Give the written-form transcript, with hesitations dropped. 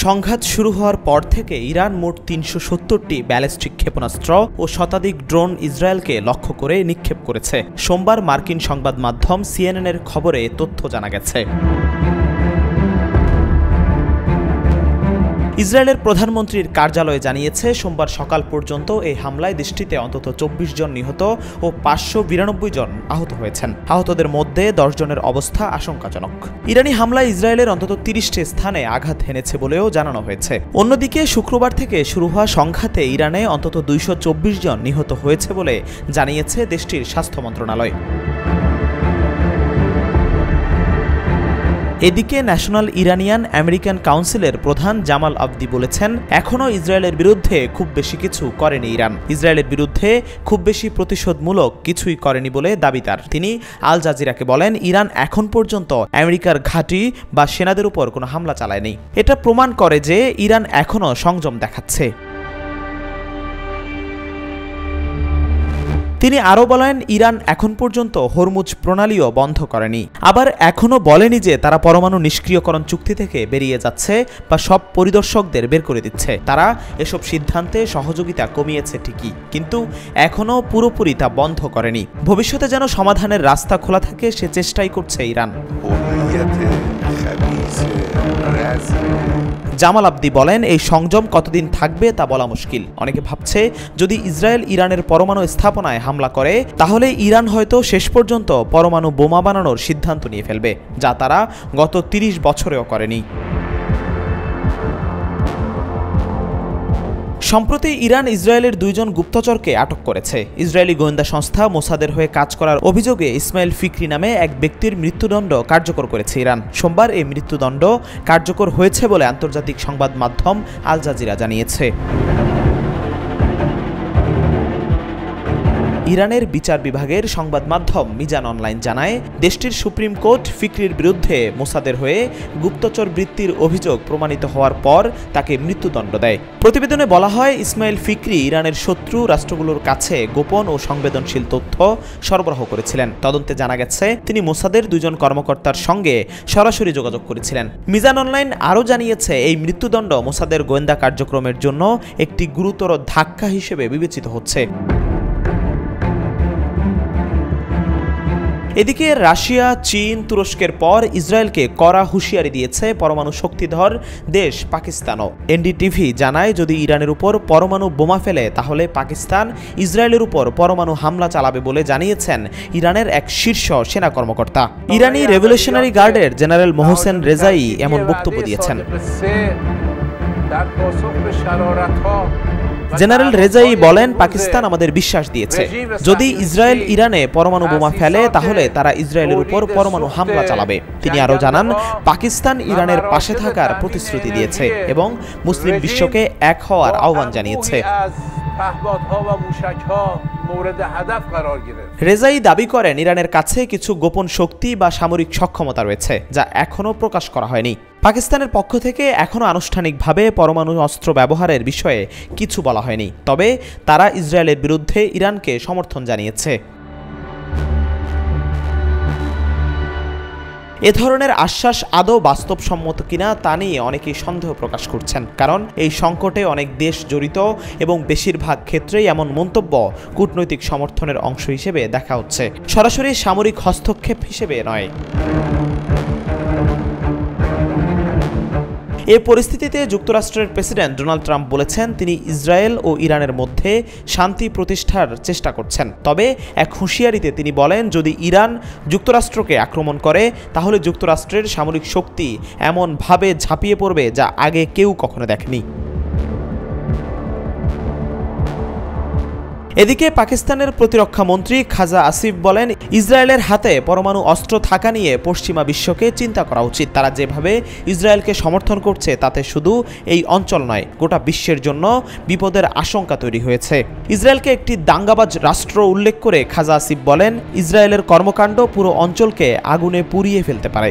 সংঘাত শুরু হওয়ার পর থেকে ইরান মোট ৩৭০টি ব্যালিস্টিক ক্ষেপণাস্ত্র ও শতাধিক ড্রোন ইসরায়েলকে লক্ষ্য করে নিক্ষেপ করেছে। সোমবার মার্কিন সংবাদ মাধ্যম সিএনএনের খবরে তথ্য জানা গেছে। ইসরায়েলের প্রধানমন্ত্রীর কার্যালয় জানিয়েছে, সোমবার সকাল পর্যন্ত এই হামলায় দেশটিতে অন্তত ২৪ জন নিহত ও ৫৯২ জন আহত হয়েছেন। আহতদের মধ্যে ১০ জনের অবস্থা আশঙ্কাজনক। ইরানি হামলায় ইসরায়েলের অন্তত ৩০টি স্থানে আঘাত হেনেছে বলেও জানানো হয়েছে। অন্যদিকে শুক্রবার থেকে শুরু হওয়া সংঘাতে ইরানে অন্তত ২২৪ জন নিহত হয়েছে বলে জানিয়েছে দেশটির স্বাস্থ্য মন্ত্রণালয়। এদিকে ন্যাশনাল ইরানিয়ান আমেরিকান কাউন্সিলের প্রধান জামাল আবদি বলেছেন, এখনও ইসরায়েলের বিরুদ্ধে খুব বেশি কিছু করেনি ইরান। ইসরায়েলের বিরুদ্ধে খুব বেশি প্রতিশোধমূলক কিছুই করেনি বলে দাবি তার। তিনি আল জাজিরাকে বলেন, ইরান এখন পর্যন্ত আমেরিকার ঘাঁটি বা সেনাদের উপর কোনো হামলা চালায়নি। এটা প্রমাণ করে যে ইরান এখনও সংযম দেখাচ্ছে। তিনি আরও বলেন, ইরান এখন পর্যন্ত হরমুজ প্রণালীও বন্ধ করেনি, আবার এখনও বলেনি যে তারা পরমাণু নিষ্ক্রিয়করণ চুক্তি থেকে বেরিয়ে যাচ্ছে বা সব পরিদর্শকদের বের করে দিচ্ছে। তারা এসব সিদ্ধান্তে সহযোগিতা কমিয়েছে ঠিকই, কিন্তু এখনও পুরোপুরি তা বন্ধ করেনি। ভবিষ্যতে যেন সমাধানের রাস্তা খোলা থাকে সে চেষ্টাই করছে ইরান। জামাল আবদি বলেন, এই সংযম কতদিন থাকবে তা বলা মুশকিল। অনেকে ভাবছে, যদি ইসরায়েল ইরানের পরমাণু স্থাপনায় হামলা করে তাহলে ইরান হয়তো শেষ পর্যন্ত পরমাণু বোমা বানানোর সিদ্ধান্ত নিয়ে ফেলবে, যা তারা গত ৩০ বছরেও করেনি। সম্প্রতি ইরান ইসরায়েলের ২ জন গুপ্তচরকে আটক করেছে। ইসরায়েলি গোয়েন্দা সংস্থা মোসাদের হয়ে কাজ করার অভিযোগে ইসমাইল ফিকরি নামে এক ব্যক্তির মৃত্যুদণ্ড কার্যকর করেছে ইরান। সোমবার এই মৃত্যুদণ্ড কার্যকর হয়েছে বলে আন্তর্জাতিক সংবাদ মাধ্যম আল জাজিরা জানিয়েছে। ইরানের বিচার বিভাগের সংবাদ মাধ্যম মিজান অনলাইন জানায়, দেশটির সুপ্রিম কোর্ট ফিকরির বিরুদ্ধে মোসাদের হয়ে গুপ্তচর বৃত্তির অভিযোগ প্রমাণিত হওয়ার পর তাকে মৃত্যুদণ্ড দেয়। প্রতিবেদনে বলা হয়, ইসমাইল ফিকরি ইরানের শত্রু রাষ্ট্রগুলোর কাছে গোপন ও সংবেদনশীল তথ্য সরবরাহ করেছিলেন। তদন্তে জানা গেছে, তিনি মোসাদের ২ জন কর্মকর্তার সঙ্গে সরাসরি যোগাযোগ করেছিলেন। মিজান অনলাইন আরও জানিয়েছে, এই মৃত্যুদণ্ড মোসাদের গোয়েন্দা কার্যক্রমের জন্য একটি গুরুতর ধাক্কা হিসেবে বিবেচিত হচ্ছে। এদিকে রাশিয়া, চীন, তুরস্কের পর ইসরায়েলকে কড়া হুঁশিয়ারি দিয়েছে পরমাণু শক্তিধর দেশ পাকিস্তানও। এনডিটিভি জানায়, যদি ইরানের উপর পরমাণু বোমা ফেলে তাহলে পাকিস্তান ইসরায়েলের উপর পরমাণু হামলা চালাবে বলে জানিয়েছেন ইরানের এক শীর্ষ সেনা কর্মকর্তা। ইরানি রেভলিউশনারি গার্ডের জেনারেল মোহসেন রেজাই এমন বক্তব্য দিয়েছেন। জেনারেল রেজাই বলেন, পাকিস্তান আমাদের বিশ্বাস দিয়েছে, যদি ইসরায়েল ইরানে পরমাণু বোমা ফেলে তাহলে তারা ইসরায়েলের উপর পরমাণু হামলা চালাবে। তিনি আরও জানান, পাকিস্তান ইরানের পাশে থাকার প্রতিশ্রুতি দিয়েছে এবং মুসলিম বিশ্বকে এক হওয়ার আহ্বান জানিয়েছে। রেজাই দাবি করেন, ইরানের কাছে কিছু গোপন শক্তি বা সামরিক সক্ষমতা রয়েছে যা এখনও প্রকাশ করা হয়নি। পাকিস্তানের পক্ষ থেকে এখনও আনুষ্ঠানিকভাবে পরমাণু অস্ত্র ব্যবহারের বিষয়ে কিছু বলা হয়নি, তবে তারা ইসরায়েলের বিরুদ্ধে ইরানকে সমর্থন জানিয়েছে। এ ধরনের আশ্বাস আদৌ বাস্তবসম্মত কিনা তা নিয়ে অনেকেই সন্দেহ প্রকাশ করছেন, কারণ এই সংকটে অনেক দেশ জড়িত এবং বেশিরভাগ ক্ষেত্রেই এমন মন্তব্য কূটনৈতিক সমর্থনের অংশ হিসেবে দেখা হচ্ছে, সরাসরি সামরিক হস্তক্ষেপ হিসেবে নয়। এ পরিস্থিতিতে যুক্তরাষ্ট্রের প্রেসিডেন্ট ডোনাল্ড ট্রাম্প বলেছেন, তিনি ইসরায়েল ও ইরানের মধ্যে শান্তি প্রতিষ্ঠার চেষ্টা করছেন। তবে এক হুঁশিয়ারিতে তিনি বলেন, যদি ইরান যুক্তরাষ্ট্রকে আক্রমণ করে তাহলে যুক্তরাষ্ট্রের সামরিক শক্তি এমনভাবে ঝাঁপিয়ে পড়বে যা আগে কেউ কখনো দেখেনি। এদিকে পাকিস্তানের প্রতিরক্ষা মন্ত্রী খাজা আসিফ বলেন, ইসরায়েলের হাতে পরমাণু অস্ত্র থাকা নিয়ে পশ্চিমা বিশ্বকে চিন্তা করা উচিত। তারা যেভাবে ইসরায়েলকে সমর্থন করছে তাতে শুধু এই অঞ্চল নয়, গোটা বিশ্বের জন্য বিপদের আশঙ্কা তৈরি হয়েছে। ইসরায়েলকে একটি দাঙ্গাবাজ রাষ্ট্র উল্লেখ করে খাজা আসিফ বলেন, ইসরায়েলের কর্মকাণ্ড পুরো অঞ্চলকে আগুনে পুড়িয়ে ফেলতে পারে।